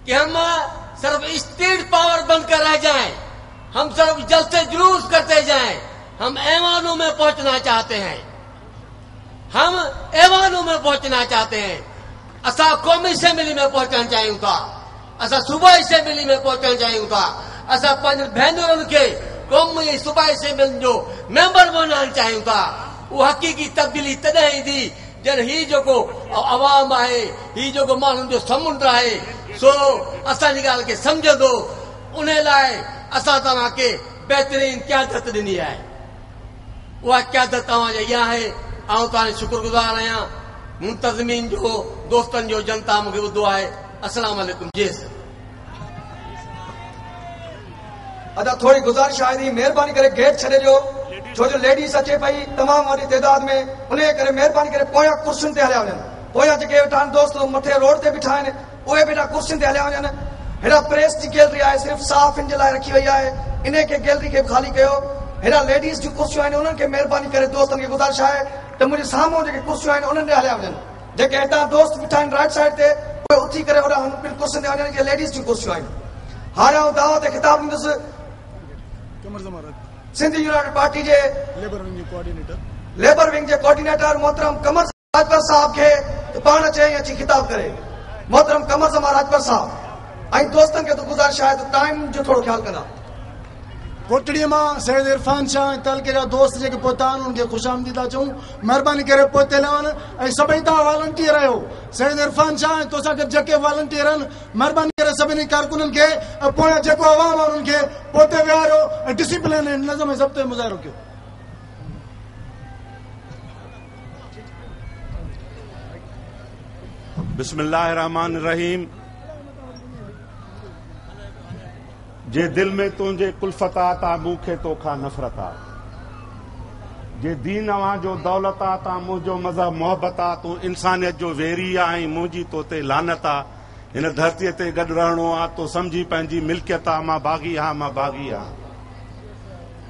कि हम सिर्फ state power बनकर रह जाएं, हम सिर्फ जलसे जुलूस करते जाएं। हम ऐवानों में पहुंचना चाहते हैं, हम ऐवानों में पहुंचना चाहते हैं। असा कौमी असेंबली में पहुंचना चाहिए था, असा सूबाई असेंबली में पहुंचना चाहिए था, असा पंहिंजनि भेनरुनि खे कौमी सूबाई असेंबली जो मेंबर बणाइण चाहियूं था। वो हक़ीक़ी तब्दीली तॾहिं ईंदी जॾहिं ही जेको अवाम आहे, ही जेको माण्हुनि जो समुंड आहे, सो असांजी ॻाल्हि खे सम्झंदो। उन लाइ असां तव्हांखे बहितरीन क़यादत ॾिनी आहे। उहा क़यादत तव्हांजी इहा आहे। आउं तव्हांजो शुक्रगुज़ार आहियां, मुंतज़मीन जो, दोस्तनि जो, जनता मूंखे ॿुधो आहे। अस्सलाम वालेकुम। जी अदा थोड़ी गुज़ारिश आहे, महिरबानी करे गेट छॾे ॾियो, छो जो लेडीज़ अचे पई तमामु वॾी तइदाद में। उन करे महिरबानी करे पोयां कुर्सियुनि ते हलिया वञनि। पोयां जेके वेठा आहिनि दोस्त मथे रोड ते बीठा आहिनि, उहे बेटा कुर्सियुनि ते हलिया वञनि। हेॾा प्रेस जी गैलरी आहे, सिर्फ़ु साफ़ इन जे लाइ रखी वई आहे, इन खे गैलरी खे ख़ाली कयो। हेॾा लेडीज़ जूं कुर्सियूं आहिनि, उन्हनि खे महिरबानी करे दोस्तनि खे गुज़ारिश आहे त मुंहिंजे साम्हूं जेके कुर्सियूं आहिनि उन्हनि ते हलिया वञनि। जेके हितां दोस्त बीठा आहिनि राइट साइड ते, उहे उथी करे होॾां कुर्सियुनि ते वञनि। इहे लेडीज़ जूं कुर्सियूं आहिनि। हाणे आउं दावा ते ख़िताब ॾींदुसि सिंध यूनाइटेड पार्टी जे लेबर विंग जे कोऑर्डिनेटर मोहतरम कमर राजपर साहब खे पाण चई अची खिताब करे। मोहतरम कमर ज़मा राजपर साहब ऐं दोस्तनि खे तो गुज़ारिश आहे त टाइम जो थोरो ख्याल कंदा। कोटड़ीअ मां सैयद इरफान शाह ऐं तलके जा दोस्त जेके पहुता आहिनि उन्हनि खे ख़ुशि आमदीद था चऊं। महिरबानी करे पहुते लहनि ऐं सभई तव्हां वॉलंटियर आहियो। सैयद इरफान शाह ऐं तोसां गॾु जेके वॉलंटियर आहिनि, महिरबानी करे सभिनी कारकुननि खे ऐं पोयां जेको अवाम आहे उन्हनि खे पहुते विहारियो ऐं डिसिप्लिन ऐं नज़म ऐं ज़ब्त मुज़ाहिरो कयो। बिस्मिल्लाहिर्रहमानिर्रहीम। जे दिल में तुंहिंजे कुल्फत आ ता मूंखे तोखां नफ़रत आ। जे दीन अवां जो दौलत आ ता मुंहिंजो मज़हब मोहबत आ। तूं इंसानियत जो वेरी आहे ऐं मुंहिंजी तो ते लानत आ। हिन धरतीअ ते गॾु रहणो आ तो सम्झी पंहिंजी मिल्कियत आ। मां बाग़ी आ, मां बाग़ी आ।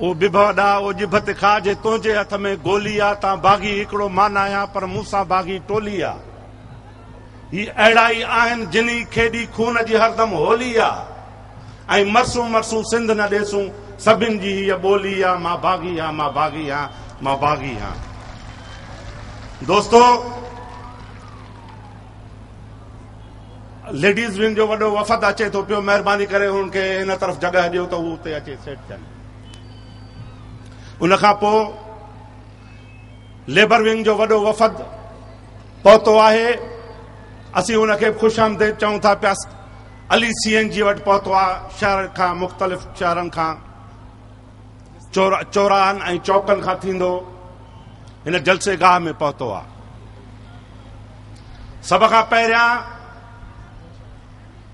ओ बिभड़ा ओ जिभ ते खा, जे तुंहिंजे हथ में गोली आ ता बाग़ी हिकिड़ो मान आहियां, पर मूंसां बाग़ी टोली आ। ही अहिड़ा ई आहिनि जिनी खेॾी खून जी हरदम होली आ ऐं मरसूं मरसूं सिंध न ॾेसूं, सभिनि जी हीअ ॿोली आ। मां बाग़ी आ, मां बाग़ी आ, मां बाग़ी आ। दोस्तो, लेडीज़ विंग जो वॾो वफ़द अचे थो पियो। महिरबानी करे हुनखे हिन तरफ़ जॻह ॾियो त हू उते अचे सेट थियनि। उनखां पोइ लेबर विंग जो वॾो वफ़द पहुतो आहे। असीं हुनखे ख़ुशि आमदीद चऊं था पिया। अली CNG वटि पहुतो आहे। शहर खां मुख़्तलिफ़ शहरनि खां चौराहनि ऐं चौकनि खां थींदो हिन जलसे गाह में पहुतो आहे। सभ खां पहिरियां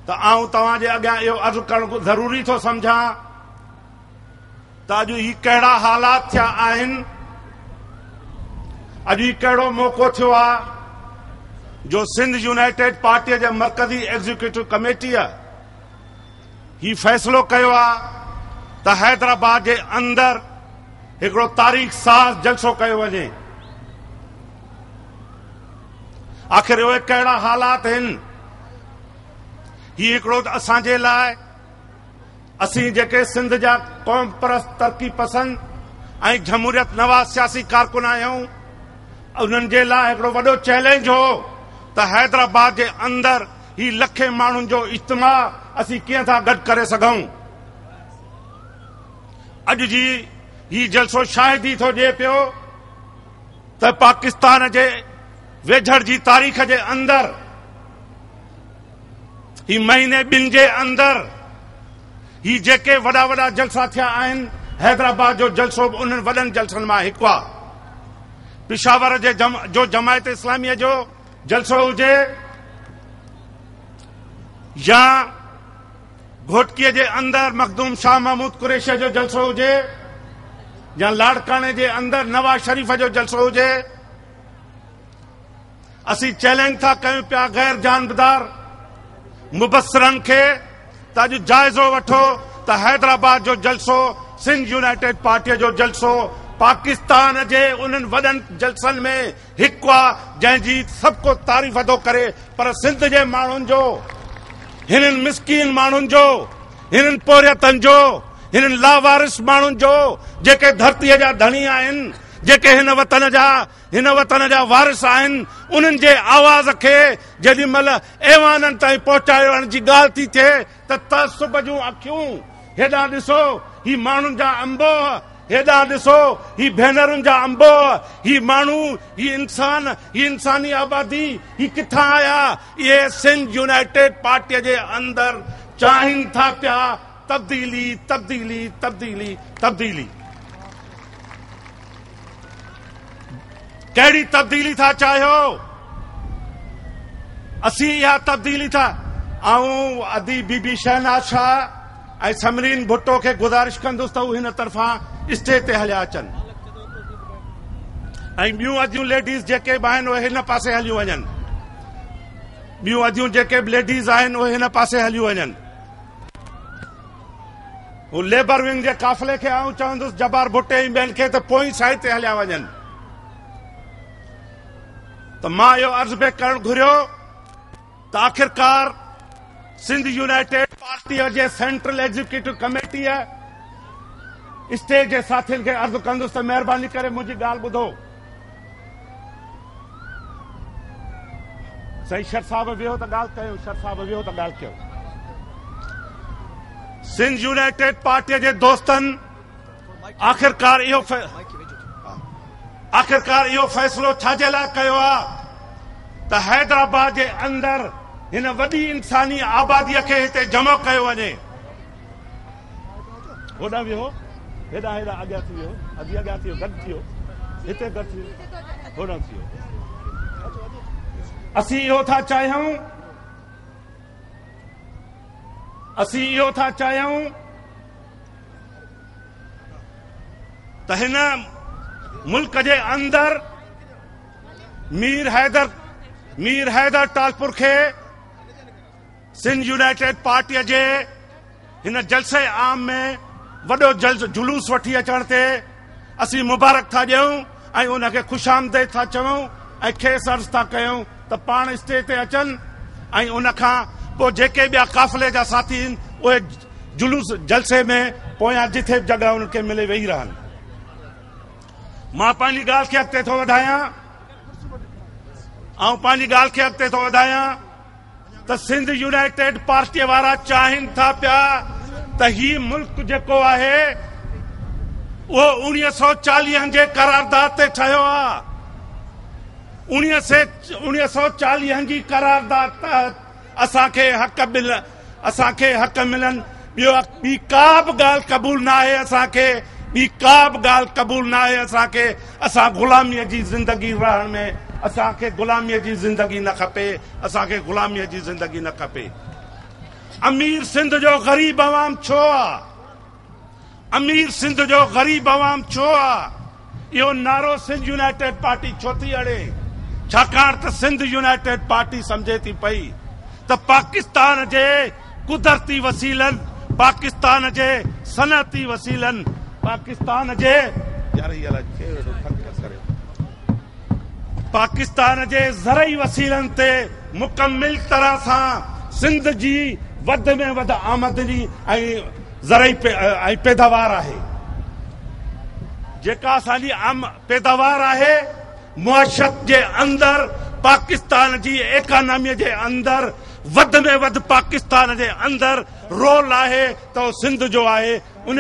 त आउं तव्हांजे अॻियां इहो अर्ज़ु करणु ज़रूरी थो सम्झां त अॼु ही कहिड़ा हालात थिया आहिनि, अॼु ही कहिड़ो मौक़ो थियो आहे जो सिंध यूनाइटेड पार्टीअ जे मरकज़ी एग्जीक्यूटिव कमेटीअ ही फ़ैसिलो कयो आहे त हैदराबाद जे अंदरि हिकिड़ो तारीख़ साज़ जलसो कयो वञे। आख़िर उहे कहिड़ा हालात आहिनि? ही हिकिड़ो असांजे लाइ, असीं जेके सिंध जा क़ौम परस्त, तरक़ी पसंद ऐं जमहूरियत नवाज़ सियासी कारकुन आहियूं, उन्हनि जे लाइ हिकिड़ो वॾो चैलेंज हो त हैदराबाद जे अंदरि ही लखे माण्हुनि जो इज्तिमा असीं कीअं था गॾु करे सघूं। अॼु जी ही जलसो शाहिदी थो ॾिए पियो त पाकिस्तान जे वेझड़ जी तारीख़ जे अंदरि, ही महीने ॿिनि जे अंदरि ही जेके वॾा वॾा जलसा थिया आहिनि, हैदराबाद जो जलसो उन्हनि वॾनि जलसनि मां हिकु आहे। पिशावर जो जमायत इस्लामीअ जो जलसो हुजे या घोटकीअ जे अंदरि मखदूम शाह महमूद कुरैशी जो जलसो हुजे या लाड़काने जे अंदरि नवाज शरीफ जो जलसो हुजे, असीं चैलेंज था कयूं पिया गैर जानबदार मुबसरनि खे त अॼु जाइज़ो वठो त हैदराबाद जो जलसो, सिंध यूनाइटेड पार्टीअ जो जलसो पाकिस्तान जे उन्हनि वॾनि जलसनि में हिकु आहे जंहिंजी सभु को तारीफ़ थो करे, पर सिंध जे माण्हुनि जो हिननि मिसकीन माण्हुनि जो, हिननि पोरियतनि जो, हिननि लावारिस माण्हुनि जो, जेके धरतीअ जा धणी आहिनि, जेके हिन वतन जा वारिस आहिनि, उन्हनि जे आवाज़ खे जेॾी महिल ऐवाननि ताईं पहुचाइण जी ॻाल्हि थी थिए त तसुब जूं अखियूं हेॾां ॾिसो, ही माण्हुनि जा अंबो, हेॾां ॾिसो, ही भेनरुनि जा अंबो, ही माण्हू, ही इंसान, ही इंसानी आबादी, ही किथां आया? इहे सिंध यूनाइटेड पार्टीअ जे अंदरि चाहिनि था पिया तब्दीली, तब्दीली, तब्दीली, तब्दीली। कहिड़ी तब्दीली था चाहियो? असीं इहा तब्दीली था। ऐं अदी बीबी शहनाज शाह ऐं समरीन भुट्टो खे गुज़ारिश कंदुसि त हू हिन तरफ़ां स्टेज ते हलिया अचनि ऐं ॿियूं अदियूं लेडीज़ जेके बि आहिनि उहे हिन पासे हलियूं वञनि, ॿियूं अदियूं जेके बि लेडीज़ आहिनि उहे हिन पासे हलियूं वञनि। हू लेबर विंग जे काफ़िले खे आऊं चवंदुसि जब्बार भुट्टे ऐं ॿियनि खे त पोइ साइड ते हलिया वञनि। त मां इहो अर्ज़ बि करणु घुरियो त आख़िरकार सिंध यूनाइटेड पार्टीअ जे सेंट्रल एग्जीक्यूटिव कमेटीअ स्टेज जे साथियुनि खे अर्ज़ कंदुसि त महिरबानी करे मुंहिंजी ॻाल्हि ॿुधो। सही शर साहब वियो त ॻाल्हि कयो, शर साहब वियो त ॻाल्हि कयो। सिंध यूनाइटेड पार्टीअ जे दोस्तनि आख़िरकार इहो फ़ैसिलो छाजे लाइ कयो आहे त हैदराबाद जे अंदरि हिन वॾी इंसानी आबादीअ खे हिते जमा कयो वञे। होॾां वियो, हेॾां अॻियां थी वियो, अॻियां थी वियो, गॾु थी वियो, हिते गॾु थी वियो, होॾां थी वियो। असीं इहो था चाहियूं, असीं इहो था चाहियूं त हिन मुल्क जे अंदरि मीर हैदर टालपुर खे सिंध यूनाइटेड पार्टीअ जे हिन जलसे आम में वॾो जुलूस वठी अचण ते असीं मुबारक था ॾियूं ऐं उनखे ख़ुशामदेद था चऊं ऐं खेसि अर्ज़ था कयूं त पाण स्टेज ते अचनि ऐं उनखां पोइ जेके ॿिया काफ़िले जा साथी आहिनि उहे जुलूस जलसे में पोयां जिथे बि जॻह उन्हनि खे मिले वेही रहनि। मां पंहिंजी ॻाल्हि खे अॻिते थो वधायां त सिंध यूनाइटेड पार्टीअ वारा चाहिनि था पिया त ही मुल्क जेको आहे उहो 1940 जे करारदाद ते ठहियो आहे। 1940 जी करारदाद तहत असांखे हक़ मिलनि। ॿी का बि ॻाल्हि क़बूल न आहे असांखे, असां ग़ुलामीअ जी ज़िंदगी रहण में असांखे ग़ुलामीअ जी ज़िंदगी न खपे। अमीर सिंध जो ग़रीब अवाम छो आहे? इहो नारो सिंध यूनाइटेड पार्टी छो थी अड़े? छाकाणि त सिंध यूनाइटेड पार्टी सम्झे थी पई त पाकिस्तान जे कुदरती वसीलनि, पाकिस्तान जे सनअती वसीलनि, पाकिस्तान जे ज़रई वसीलनि ते मुकमिल तरह सां सिंध जी वध में वध आमदनी ऐं ज़रई पैदावार आहे। जेका असांजी पैदावार आहे मुआशत जे अंदरि, पाकिस्तान जी इकानमीअ जे अंदरि वध में वध पाकिस्तान जे अंदरि रोल आहे त सिंध जो आहे। उन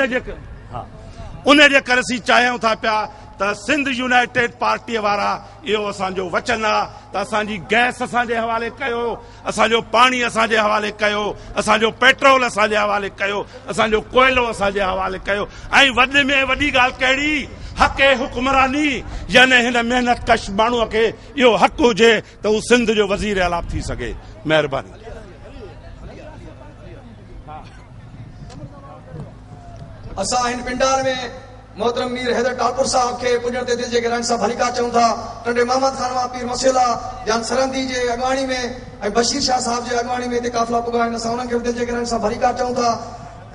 जे करे असीं चाहियूं था पिया त सिंध यूनाइटेड पार्टीअ वारा इहो असांजो वचन आहे त असांजी गैस असांजे हवाले कयो, असांजो पाणी असांजे हवाले कयो, असांजो पेट्रोल असांजे हवाले कयो, असांजो कोयलो असांजे हवाले कयो। ऐं वॾे में वॾी ॻाल्हि कहिड़ी? हक़ हुक्मरानी, यानी हिन महिनत कश माण्हूअ खे इहो हक़ हुजे त हू सिंध जो वज़ीर आला थी सघे। महिरबानी। असां हिन पिंडार में मोहतरम मीर हैदर टालपुर साहब के पुॼण ते दिल जे गहराइनि सां भलिका चऊं था। टंडे मोहम्मद खानवा पीर मसीला जान सरंदी जे अॻवाणी में ऐं बशीर शाह साहब जे अॻवाणी में हिते काफ़िला पुॻा आहिनि। असां उन्हनि खे दिल जे गहराइनि सां भलिका चऊं था।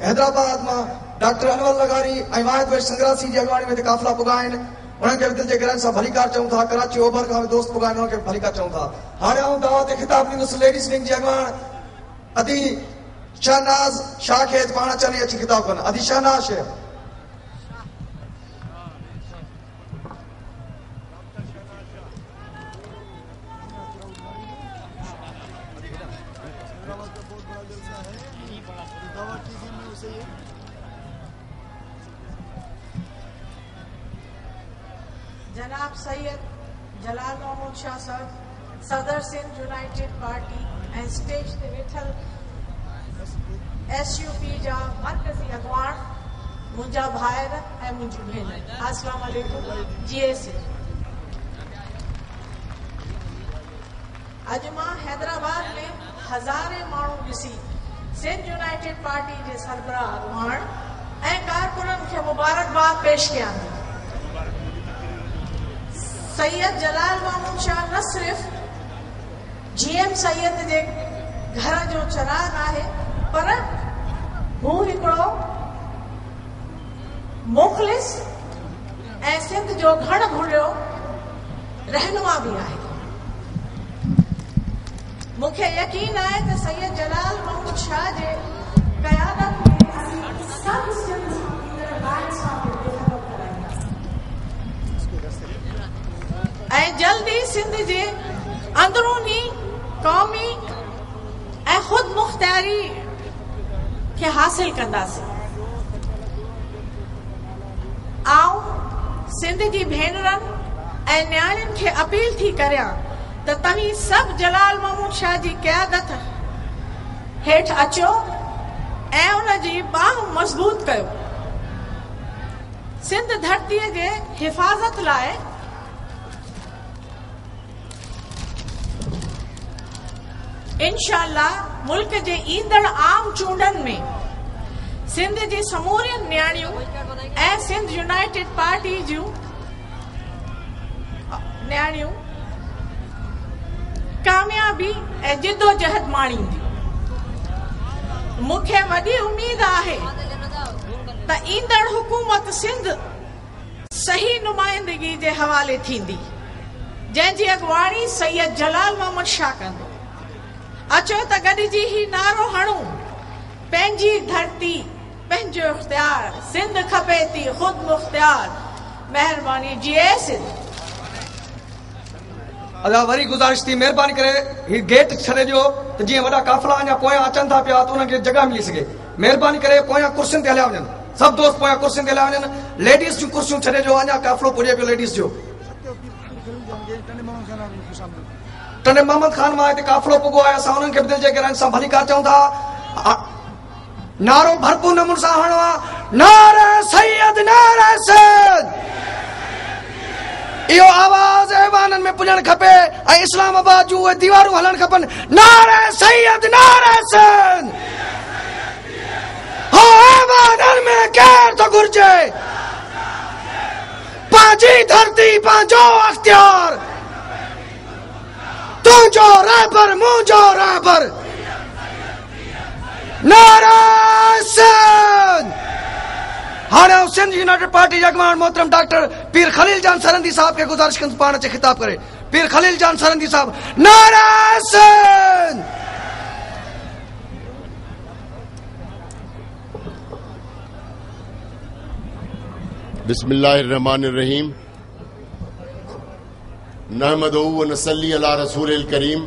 हैदराबाद मां डॉक्टर अनवर लगारी ऐं वाहिद वैश संग्रासी जी अॻवाणी में हिते काफ़िला पुॻा आहिनि। उन्हनि खे दिल जे गहराइनि सां भलिका चऊं था। कराची ओभर खां दोस्त पुॻा आहिनि, उन्हनि खे भलिका चऊं था। हाणे आऊं तव्हां ते ख़िताब ॾींदुसि लेडीज़ विंग जे अॻवान अदी शहनाज शाह खे पाण चली अची खिताब कनि अदी शहनाज शेख जनाब सैयद जलाल महमूद शाह साहब सदर सिंध यूनाइटेड पार्टी ऐं स्टेज ते वेठल SUP जा मरकज़ी अॻवान मुंहिंजा भाइर ऐं मुंहिंजूं भेनरूं अस्सलाम वालेकुम GS अॼु मां हैदराबाद में हज़ारे माण्हू ॾिसी सिंध यूनाइटेड पार्टी जे सरबराह अॻवान ऐं कारकुननि खे मुबारकबाद पेश कयां थी। सैयद जलाल महमूद शाह न सिर्फ़ GM सैयद जे घर जो चिराग आहे पर हू हिकिड़ो मुख़लिस ऐं सिंध जो घण घुलियो रहनुमा बि आहे। मूंखे यकीन आहे त सैयद जलाल महमूद शाह जे क़यादत में असीं सभु सिंध ऐं जल्दी सिंध जे अंदरूनी क़ौमी ऐं ख़ुद मुख्तियारी खे हासिल कंदासीं। आऊं सिंध जी भेनरनि ऐं न्याणियुनि खे अपील थी करियां त तव्हीं सभु जलाल महमूद शाह जी क़यादत हेठि अचो ऐं उन जी बाह मज़बूत कयो। सिंध धरतीअ जे हिफ़ाज़त लाइ इंशाअल्लाह मुल्क जे ईंदड़ आम चूंडनि में सिंध जी समूरियुनि न्याणियूं ऐं सिंध यूनाइटेड पार्टी जूं न्याणियूं कामयाबी ऐं जिदोजहद माणींदियूं। मूंखे वॾी उम्मीद आहे त ईंदड़ हुकूमत सिंध सही नुमाइंदगी जे हवाले थींदी जंहिंजी अॻुवाणी सैयद जलाल महमूद शाह कंदो। अचो त गॾिजी ही नारो हणूं पंहिंजी धरती पंहिंजो इख्तियार सिंध खपे थी ख़ुद मुख्तियार। महिरबानी GS सिंध। अदा वरी गुज़ारिश थी महिरबानी करे ही गेट छॾे ॾियो त जीअं वॾा काफ़िला अञा पोयां अचनि था पिया त उन्हनि खे जॻह मिली सघे। महिरबानी करे पोयां कुर्सियुनि ते हलिया वञनि सभु दोस्त पोयां कुर्सियुनि ते हलिया वञनि। लेडीज़ जूं कुर्सियूं छॾे ॾियो अञा काफ़िलो पुॼे पियो लेडीज़ जो। टंडे मोहम्मद खान मां हिते काफ़िलो पुॻो आहे असां उन्हनि खे बि दिलि जे गहराइनि सां भलीकार चऊं था। नारो भरपूर नमूने सां हणो आहे नारे सैयद नारे सैयद। इहो आवाज़ ऐवाननि में पुॼणु खपे ऐं इस्लामाबाद जूं उहे दीवारूं हलणु खपनि नारे सैयद नारे सैयद। हो ऐवाननि में केरु थो घुरिजे पंहिंजी धरती पंहिंजो अख्तियार तुझो रहबर मुझो रहबर नारा सिंध। हाणे सिंध यूनाइटेड पार्टी जे अॻवान मोहतरम डॉक्टर पीर खलील जान सरंदी साहब खे गुज़ारिश कंदुसि पाण अचे खिताब करे। पीर खलील जान सरंदी साहब नारा सिंध। बिस्मिल्लाहिर्रहमानिर्रहीम नहमदुहु व नसल्ली अला रसूलिल करीम।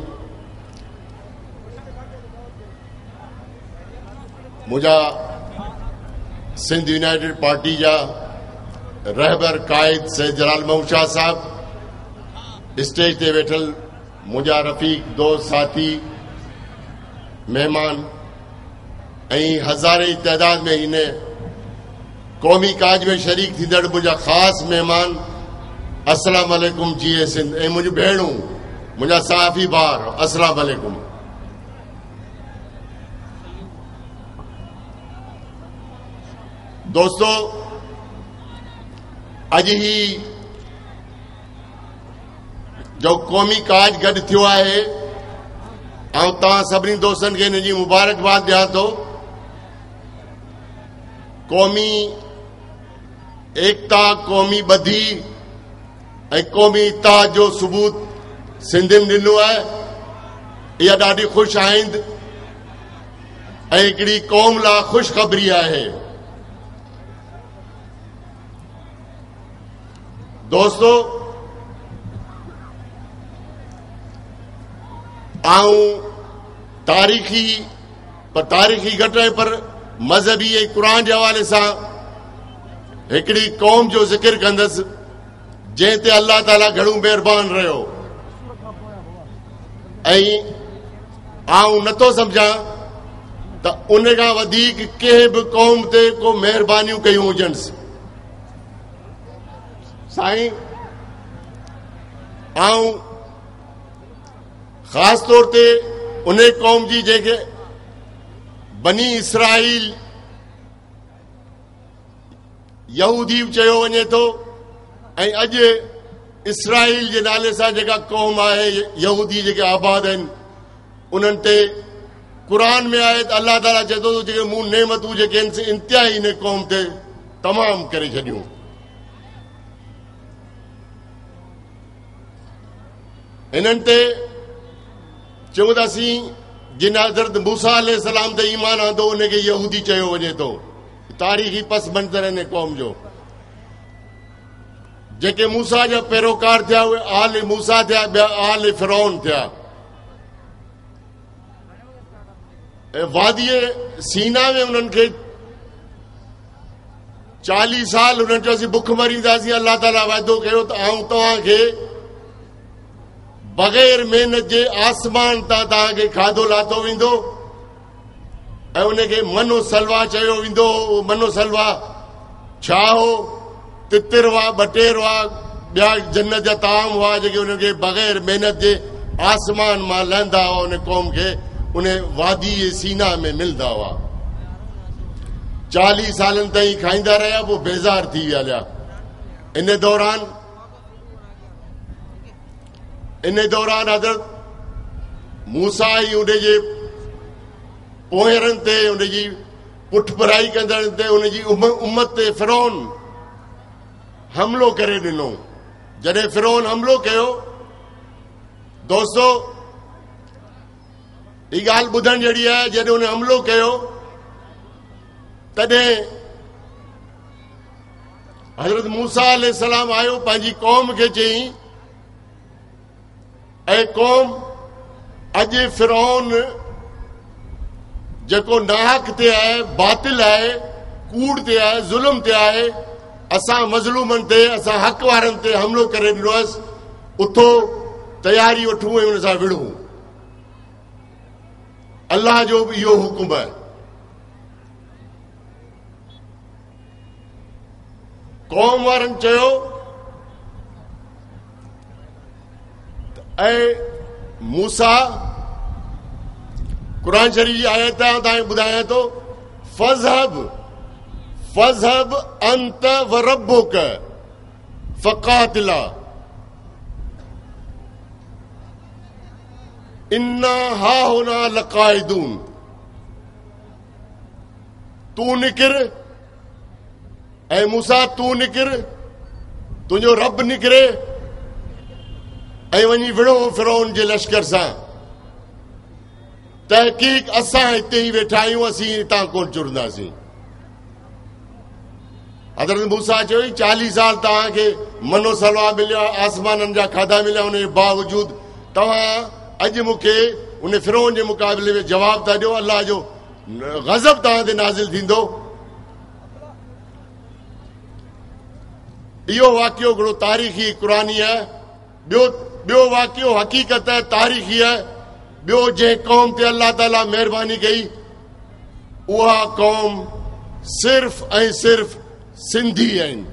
मुझा सिंध यूनाइटेड पार्टी जा रहबर कायद सैयद जलाल महमूद शाह साहब स्टेज ते वेठल मुझा रफ़ीक दोस्त साथी मेहमान ऐं हज़ारे तइदाद में हिन क़ौमी काज में शरीक थींदड़ मुझा ख़ासि मेहमान अस्सलाम वालेकुम GS सिंध ऐं मुंहिंजूं भेणूं मुंहिंजा सहाफ़ी भार अस्सलाम वालेकुम। दोस्तों अॼु ही जो क़ौमी काज गॾु थियो आहे ऐं तव्हां सभिनी दोस्तनि खे हिन जी मुबारकबाद ॾियां थो। क़ौमी एकता क़ौमी ॿधी ऐं क़ौमी इत्तेहाद जो सबूत सिंधियुनि ॾिनो आहे। इहा ॾाढी ख़ुशि आहिंद ऐं हिकिड़ी क़ौम लाइ ख़ुशख़बरी आहे। दोस्तो, तारीख़ी घटि आहे पर मज़हबी ऐं क़ुरान जे हवाले सां हिकिड़ी क़ौम जो ज़िक्र कंदुसि जंहिं ते अल्लाह ताला घणो महिरबान रहियो। ऐं आऊं नथो सम्झां त उन खां वधीक कंहिं बि क़ौम ते को महिरबानियूं कयूं हुजनि। साईं, आऊं ख़ासि तौर ते उन क़ौम जी जंहिंखे बनी इसराइल यहूदी चयो वञे थो, ऐं अॼु इसराइल जे नाले सां जेका क़ौम आहे, यहूदी जेके आबाद आहिनि, उन्हनि ते क़ुरान में आहे त अल्लाह ताला चए थो जेके मूं नेमतूं जेके आहिनि इंतिहाई इन क़ौम ते तमामु करे छॾियूं। इन्हनि ते चवंदासीं जिन हज़रत मूसा अलैहिस्सलाम ते ईमान आंदो उनखे यहूदी चयो वञे थो। तारीख़ी पस मंज़र इन क़ौम जो। जेके मूसा जा पैरोकार थिया उहे आल मूसा थिया, ॿिया आल फिरौन थिया। वादीअ सीना में उन्हनि खे 40 साल उन्हनि चयो असीं बुख मरींदासीं। अल्लाह ताला वाइदो कयो त आऊं तव्हांखे बग़ैर महिनत जे आसमान तां तव्हांखे खाधो लाथो वेंदो ऐं उनखे मनो सलवा चयो वेंदो। मनो सलवा छा हो? तितिर हुआ, बटेर हुआ, ॿिया जन्नत जा ताम हुआ जेके उनखे बग़ैर महिनत जे आसमान मां लहंदा हुआ। उन क़ौम खे उन वादी सीना में मिलंदा हुआ। 40 सालनि ताईं खाईंदा रहिया, पोइ बेज़ार थी विया। इन दौरान हज़रत मूसा ई उनजे पोहरनि ते, उनजी पुठभराई कंदड़ ते, उनजी उम्मत ते फिरौन हमलो करे ॾिनो। जॾहिं फिरौन हमलो कयो, दोस्तो हीअ ॻाल्हि ॿुधण जहिड़ी आहे, जॾहिं उन हमलो कयो तॾहिं हज़रत मूसा अलैहिस्सलाम आयो, पंहिंजी क़ौम खे चयईं, ऐं क़ौम अॼु फिरौन जेको नाहक ते आहे, बातिल आहे, कूड़ ते आहे, ज़ुल्म ते आहे, असां मज़लूमनि ते, असां हक़ वारनि ते हमलो करे ॾिनो हुअसि। उथो तयारी वठूं ऐं हुन सां विढ़ूं। अल्लाह जो बि इहो हुकुम आहे। क़ौम वारनि चयो ऐं मूसा, क़ुरान शरीफ़ जी आयत तव्हांखे ॿुधायां थो, फज़हब अंत व रब्बुक फ़क़ातिला इन्ना हाहुना लक़ाइदून। तू निकिर ऐं मूसा तू निकिर, तुंहिंजो रब निकिरे ऐं वञी विढ़ो फिरौन जे लश्कर सां। तहक़ीक़ असां हिते ई वेठा आहियूं, असीं हितां कोन चुरंदासीं। हज़रत मूसा चयो 40 साल तव्हांखे मनो सलवा मिलिया, आसमाननि जा खाधा मिलिया, उन जे बावजूद तव्हां अॼु मूंखे उन फिरौन जे मुक़ाबले में जवाब था ॾियो। अल्लाह जो ग़ज़ब तव्हां ते नाज़िल थींदो। इहो वाक़ियो हिकिड़ो तारीख़ी क़ुरानी आहे। ॿियो वाक़ियो हक़ीक़त आहे, तारीख़ी आहे। ॿियो जंहिं क़ौम ते अल्लाह ताला महिरबानी कई, उहा क़ौम सिर्फ़ ऐं सिर्फ़ सिंधी आहिनि।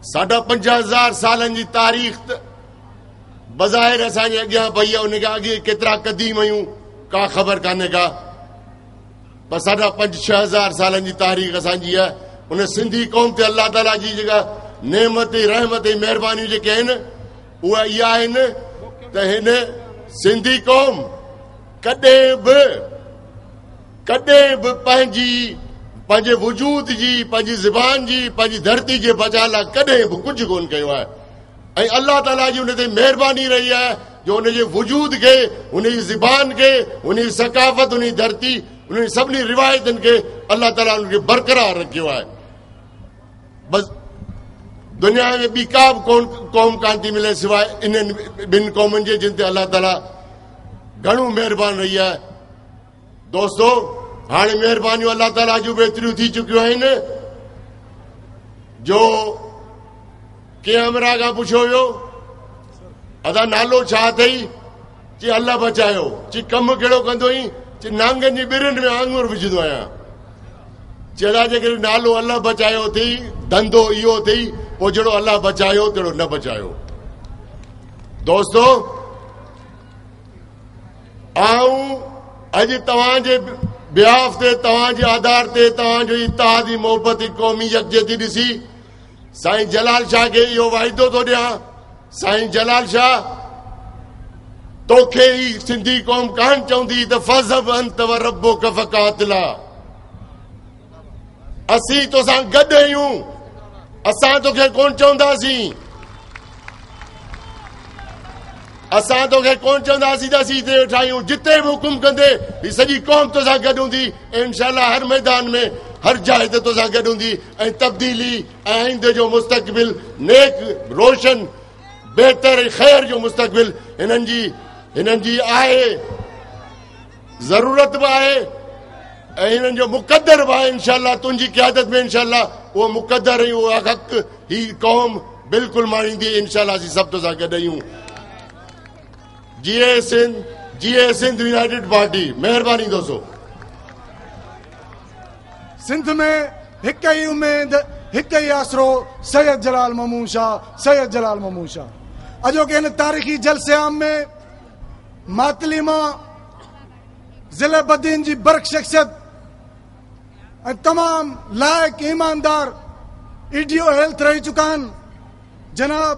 साढा 50,000 सालनि जी तारीख़ बज़ाहिर असांजे अॻियां पई आहे। उनखे अॻे केतिरा क़दीम आहियूं का ख़बर कान्हे का, पर साढा 5-6 हज़ार सालनि जी तारीख़ असांजी आहे। उन सिंधी क़ौम ते अल्लाह ताला जी जेका नेमत रहमत महिरबानियूं जेके आहिनि उहा इहा आहिनि त हिन सिंधी क़ौम कॾहिं बि पंहिंजे वजूद जी, पंहिंजी ज़बान जी, पंहिंजी धरती जे बचा लाइ कॾहिं बि कुझु कोन कयो आहे। ऐं अल्लाह ताला जी उन ते महिरबानी रही है जो उन जे वजूद के, उन जी ज़बान के, उन जी सकाफ़त, उन जी धरती, उन सभिनी रिवायतुनि खे अल्लाह ताला उनखे बरक़रार रखियो आहे। बसि दुनिया में ॿी का बि क़ौम कान थी मिले सवाइ इन्हनि ॿिनि क़ौमुनि जे जिन ते अल्लाह ताला घणो महिरबान रही आहे। दोस्तो, हाणे महिरबानियूं अल्लाह ताला जूं बि एतिरियूं थी चुकियूं आहिनि जो कंहिं अमरा खां पुछियो वियो अदा नालो छा अथई? चई अल्लाह बचायो। चई कमु कहिड़ो कंदो आहीं? चई नांगनि जी ॿिरियुनि में आङुर विझंदो आहियां। चेड़ा जेकॾहिं नालो अल्लाह बचायो अथई, धंधो इहो अथई, पोइ जहिड़ो अल्लाह बचायो तहिड़ो न बचायो। दोस्तो, आऊं अॼु तव्हांजे बिहाफ ते, तव्हांजे आधार ते तव्हांजो इत्तेहादी मोहबत क़ौमी यकजहती ॾिसी साईं जलाल शाह खे इहो वाइदो थो ॾियां, साईं जलाल शाह तोखे ई सिंधी क़ौम कान चवंदी त फज़ब अंत व रब्बुक फक़ातिला। असीं तोसां गॾु आहियूं, असां तोखे कोन चवंदासीं, असां तोखे कोन चवंदासीं त असीं हिते वेठा आहियूं। जिते बि हुकुम कंदे ही सॼी क़ौम तोसां गॾु हूंदी ऐं इंशाअल्लाह हर मैदान में हर जाइ ते तोसां गॾु हूंदी ऐं तब्दीली ऐं आइंदे जो मुस्तक़बिल नेक रोशन बहितर ख़ैर जो मुस्तक़बिल हिननि जी आहे, ज़रूरत बि आहे ऐं हिननि जो मुक़दर बि आहे। इंशाअल्लाह तुंहिंजी क़यादत में इंशाअल्लाह उहो मुक़दर ऐं उहो हक़ ही क़ौम बिल्कुलु माणींदी। इंशाअल्लाह असीं सभु तोसां गॾु आहियूं। जीए सिंध यूनाइटेड पार्टी। महिरबानी दोस्तो। सिंध में हिक ही उम्मीद, हिक ही आसरो, सैयद जलाल महमूद शाह, सैयद जलाल महमूद शाह। अॼोके हिन तारीख़ी जलसे आम में मातली मां ज़िले बदीन जी बरक़ शख़्सियत ऐं तमाम लाइक ईमानदार ईडीओ हेल्थ रही चुका आहिनि जनाब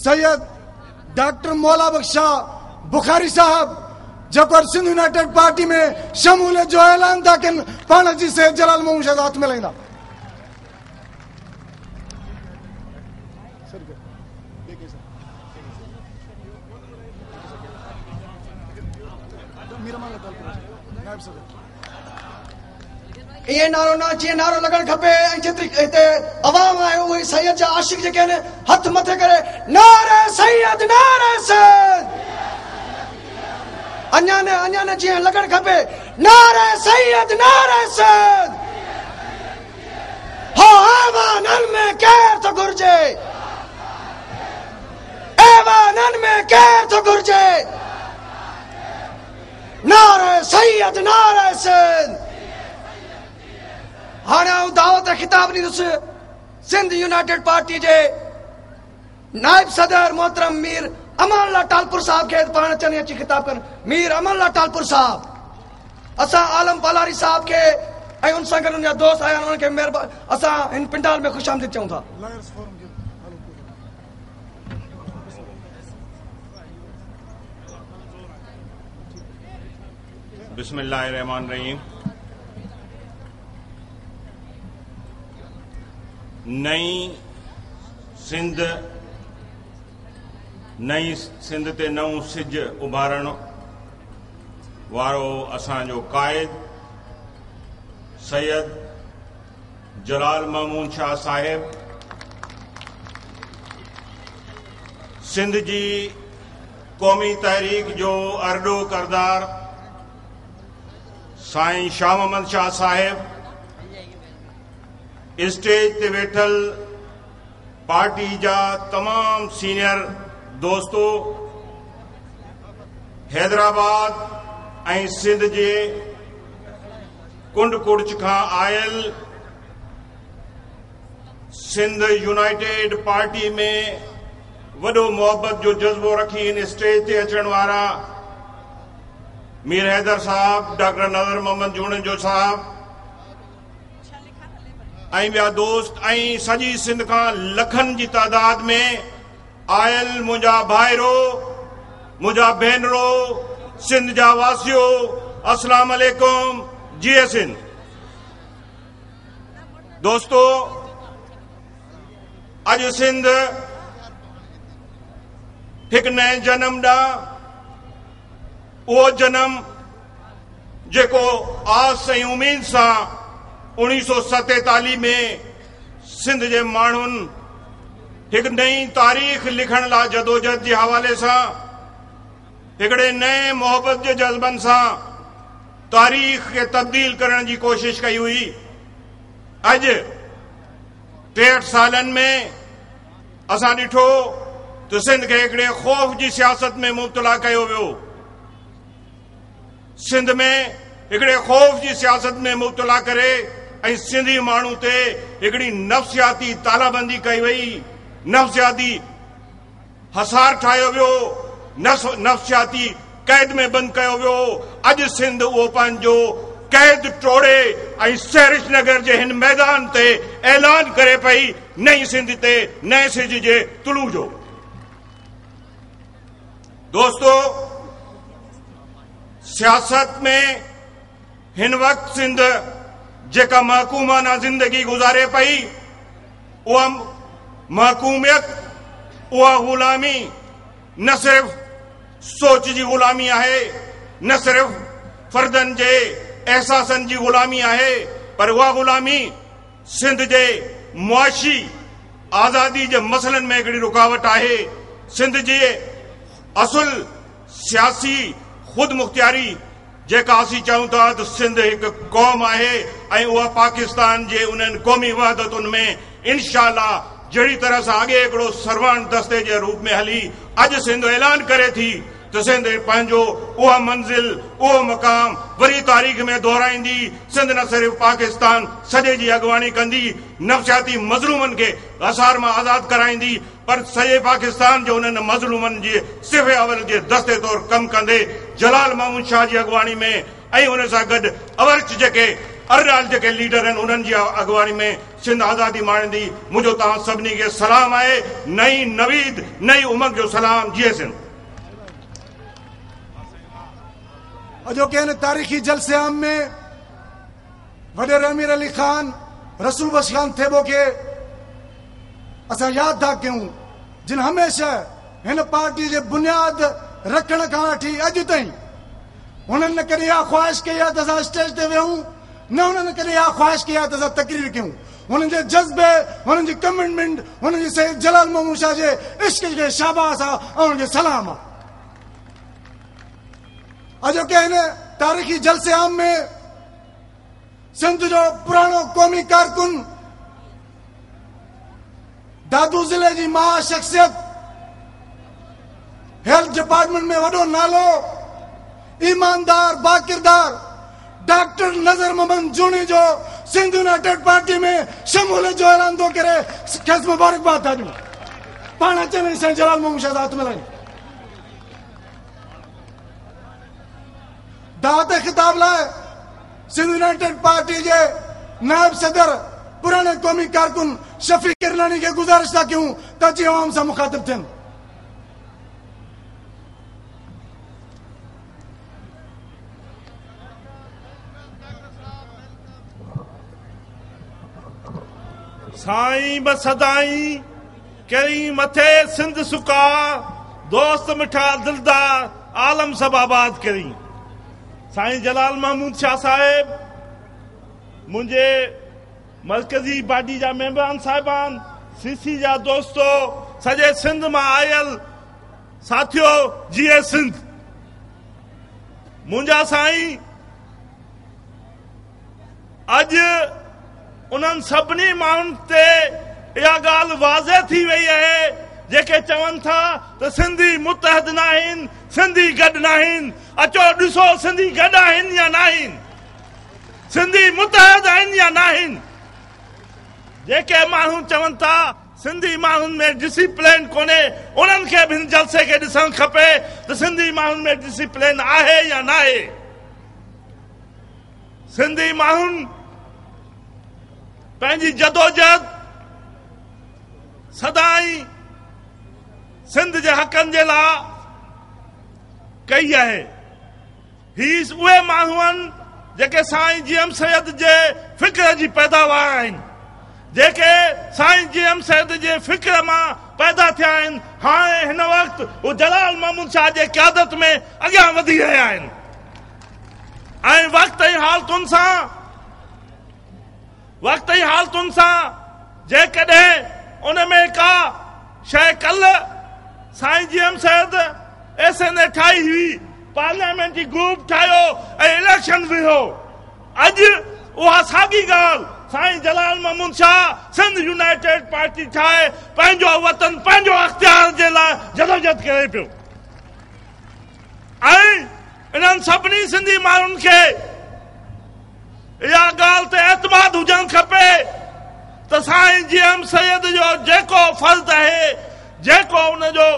सैयद डॉक्टर मौला बख्श शाह बुखारी साहब, जेको सिंध यूनाइटेड पार्टी में शमूलियत जो ऐलान था कनि, पाण जी सैयद जलाल महमूद शाह हथ मिलाईंदा। ये नारो ना चाहिए, नारो लगन खपे। जेतिरी हिते अवाम आहे उहे सैयद जा आशिक जेके आहिनि हथ मथे करे नारे सैयद, नारे सैयद। अञा न जीअं लगन खपे नारे सैयद, नारे सैयद। हो ऐवाननि में केर थो घुरिजे, ऐवाननि में केर थो घुरिजे। नारे सैयद, नारे सैयद। हाणे आऊं दावत खिताब ॾींदुसि सिंध यूनाइटेड पार्टी जे नायब सदर मोहतरम मीर अमान अल्लाह टालपुर साहब खे पाण अचनि अची खिताब कनि। मीर अमान अल्लाह टालपुर साहब, असां आलम पलारी साहब खे ऐं उन सां गॾु उनजा दोस्त आया आहिनि, उन्हनि खे महिरबानी असां हिन पिंडाल में ख़ुशि आमदीद चऊं था। बिस्मिल्लाहिर्रहमानिर्रहीम। नई सिंध ते नओं सिज उभारण वारो असांजो क़ाइद सैयद जलाल महमूद शाह साहिब, सिंध जी क़ौमी तहरीक जो अरडो करदार साईं शाह मोहम्मद शाह साहिब, स्टेज ते वेठल पार्टी जा तमाम सीनियर दोस्तों, हैदराबाद ऐं सिंध जे कुंड कुड़च खां आयल सिंध यूनाइटेड पार्टी में वॾो मोहब्बत जो जज़्बो रखी इन स्टेज ते अचण वारा मीर हैदर साहब, डॉक्टर नज़र मोहम्मद जूणजो साहब ऐं ॿिया दोस्त ऐं सॼी सिंध खां लखनि जी तादाद में आयल मुंहिंजा भाइरो, मुंहिंजा भेनरो, सिंध जा वासियो, अस्सलाम वालेकुम। जीए सिंध। दोस्तो, अॼु सिंध एक नए जन्म ॾांहुं, उहो जनम जेको आस ऐं उम्मीद सां 1947 में सिंध जे माण्हुनि एक नई तारीख़ लिखण लाइ जदोजहद जे हवाले सां हिकिड़े नए मोहब्बत जे जज़्बनि सां तारीख़ खे तब्दील करण जी कोशिश कई हुई। अॼु 63 सालनि में असां ॾिठो त सिंध खे हिकिड़े ख़ौफ़ जी सियासत में मुब्तला कयो वियो। सिंध में हिकिड़े ख़ौफ़ जी सियासत में मुब्तला करे ऐं सिंधी माण्हू ते हिकिड़ी नफ़्सियाती तालाबंदी कई वई, नफ़्सियाती हसार ठाहियो वियो, नफ़्सियाती क़ैद में बंदि कयो वियो। अॼु सिंध उहो पंहिंजो क़ैद टोड़े ऐं सहरिश नगर जे हिन मैदान ते ऐलान करे पई नई सिंध ते नए सिज जे तुलू जो। दोस्तो, सियासत में हिन वक्त सिंध जेका महकूमाना जिंदगी गुजारे पई, उहा महकूमियत, उहा गुलामी न सिर्फ़ सोच जी गुलामी आहे, न सिर्फ़ फर्दन जे एहसासनि जी गुलामी आहे, पर उहा गुलामी सिंध जे मुआशी आज़ादी जे मसइलनि में हिकिड़ी रुकावट आहे। सिंध जे असुल सियासी खुद मुख्तियारी जेका असीं चऊं था त सिंध हिकु क़ौम आहे ऐं उहा पाकिस्तान जे उन्हनि क़ौमी वहदतुनि में इंशाअल्लाह जहिड़ी तरह सां अॻे हिकिड़ो सरवान दस्ते जे रूप में हली, अॼु सिंध ऐलान करे थी त सिंध पंहिंजो उहा मंज़िल, उहो मक़ाम वरी तारीख़ में दोहराईंदी। सिंध न सिर्फ़ पाकिस्तान सॼे जी अॻुवाणी कंदी, नफ़्सियाती मज़लूमनि खे हसार मां आज़ादु कराईंदी, पर सॼे पाकिस्तान जे उन्हनि मज़लूमनि जे सिफ़े अवल जे दस्ते तौरु कमु कंदे जलाल महमूद शाह जी अॻुवाणी में ऐं उन सां गॾु अवर्च जेके अरडाल जेके लीडर आहिनि उन्हनि जी अॻुवाणी में सिंध आज़ादी माणींदी। मुंहिंजो तव्हां सभिनी खे सलाम आहे, नई नवीद, नई उमंग जो सलाम। जीअ सिंध। अॼोके हिन तारीख़ी जलसे आम में वॾेर अमीर अली ख़ान, रसूल बख्श ख़ान थेबो खे असां यादि था कयूं, जिन हमेशह हिन पार्टी जे बुनियाद रखण खां वठी अॼु ताईं हुननि न कॾहिं इहा ख़्वाहिश कई आहे त असां स्टेज ते वेहूं, न हुननि कॾहिं इहा ख़्वाहिश कई आहे त असां तकरीर कयूं। हुननि जे जज़्बे, हुननि जी कमिटमेंट, हुननि जी सैयद जलाल महमूद शाह जे इश्क खे शाबाश आहे ऐं हुननि खे सलाम आहे। अॼोके हिन तारीख़ी जलसे आम में सिंध जो पुराणो क़ौमी कारकुन, दादू ज़िले जी महा शख्सियत, हेल्थ डिपार्टमेंट में वॾो नालो, ईमानदार बाकिरदार डॉक्टर नज़र मोहम्मद जूनी जो सिंध यूनाइटेड पार्टी में शमूलियत जो ऐलान थो करे, खेसि मुबारकबाद था ॾियूं। पाण अचनि साईं जलाल महमूद शाह हथ मिलायूं। दावत ख़िताब लाइ सिंध यूनाइटेड पार्टी जे नायब सदर पुराने क़ौमी कारकुन शफी किरलानी खे गुज़ारिश था कयूं त अची आवाम सां मुखातिब थियनि। साईं बसदाई कई मथे सिंध सुका, दोस्त मिठा दिलदार आलम सब आबाद करी। साईं जलाल महमूद शाह साहिब, मुंहिंजे मरकज़ी बॉडी जा मेंबरान साहिबान, सीसी जा दोस्तो, सॼे सिंध मां आयल साथियो, जीए सिंध। मुंहिंजा साईं अॼु उन्हनि सभिनी माण्हुनि ते इहा ॻाल्हि वाज़े थी वई आहे जेके चवनि था त सिंधी मुतहद न आहिनि, सिंधी गॾु न आहिनि। अचो ॾिसो सिंधी गॾु आहिनि या न आहिनि, सिंधी मुतहद आहिनि या न आहिनि। जेके माण्हू चवनि था सिंधी माण्हुनि में डिसिप्लिन कोन्हे, उन्हनि खे बि हिन जलसे खे ॾिसणु खपे त सिंधी माण्हुनि में डिसिप्लिन आहे या न आहे। सिंधी माण्हुनि पंहिंजी जदोजहद सदाई सिंध जे हक़नि जे लाइ कई आहे। ही उहे माण्हू आहिनि जेके साईं जीएम सैयद जे फ़िक्र जी पैदावार आहिनि, जेके साईं जीएम सैद जे फिक्र मां पैदा थिया आहिनि हाणे हिन वक़्तु उहे जलाल महमूद शाह जे क़यादत में अॻियां वधी रहिया आहिनि ऐं वक़्त जी हालतुनि सां जेकॾहिं उन में का शइ कल्ह साईं जीएम सैद SNA ठाही हुई पार्लियामेंट्री ग्रुप ठाहियो ऐं इलेक्शन वियो अॼु उहा साॻी ॻाल्हि साईं जलाल महमूद शाह सिंध यूनाइटेड पार्टी ठाहे पंहिंजो वतन पंहिंजो अख़्तियार जे लाइ जदोजहद करे पियो ऐं इन्हनि सभिनी सिंधी माण्हुनि खे इहा ॻाल्हि ते एतमाद हुजणु खपे त साईं जीएम सैद जो जेको फर्ज़ आहे जेको उनजो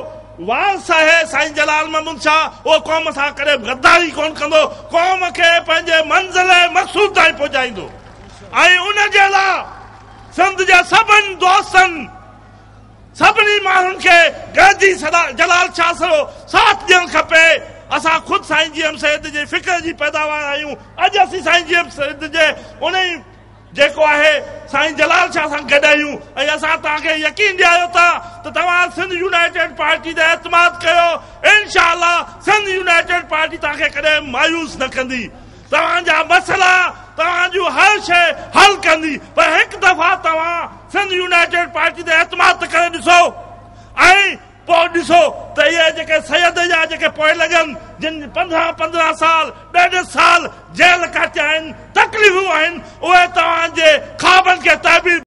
वारस आहे साईं जलाल महमूद शाह उहो क़ौम सां कॾहिं गद्दारी कोन कंदो क़ौम खे पंहिंजे मंज़िल मक़सूद ताईं पहुचाईंदो ऐं उन जे लाइ सिंध जे सभिनी दोस्तनि सभिनी माण्हुनि खे गॾिजी जलाल शाह सां साथ ॾियणु खपे असां ख़ुदि साईं जीएम सैद जे फिक्र जी पैदावार आहियूं अॼु असीं साईं जीएम सैद जे उन जेको आहे साईं जलाल शाह सां गॾु आहियूं ऐं असां तव्हांखे यकीन ॾियारियो था त तव्हां सिंध यूनाइटेड पार्टी ते एतमाद कयो इंशाअल्लाह सिंध यूनाइटेड पार्टी तव्हांखे कॾहिं मायूस न कंदी तव्हांजा मसइला तव्हांजूं हर शइ हल कंदी पर हिकु दफ़ा तव्हां सिंध यूनाइटेड पार्टी ते एतमाद करे ॾिसो ऐं पोइ ॾिसो त इहे जेके सैयद जा जेके पोइ लॻनि जिन 15 साल 1.5 साल जेल काटिया आहिनि तकलीफ़ूं आहिनि उहे तव्हांजे ख़्वाबनि खे ताबीर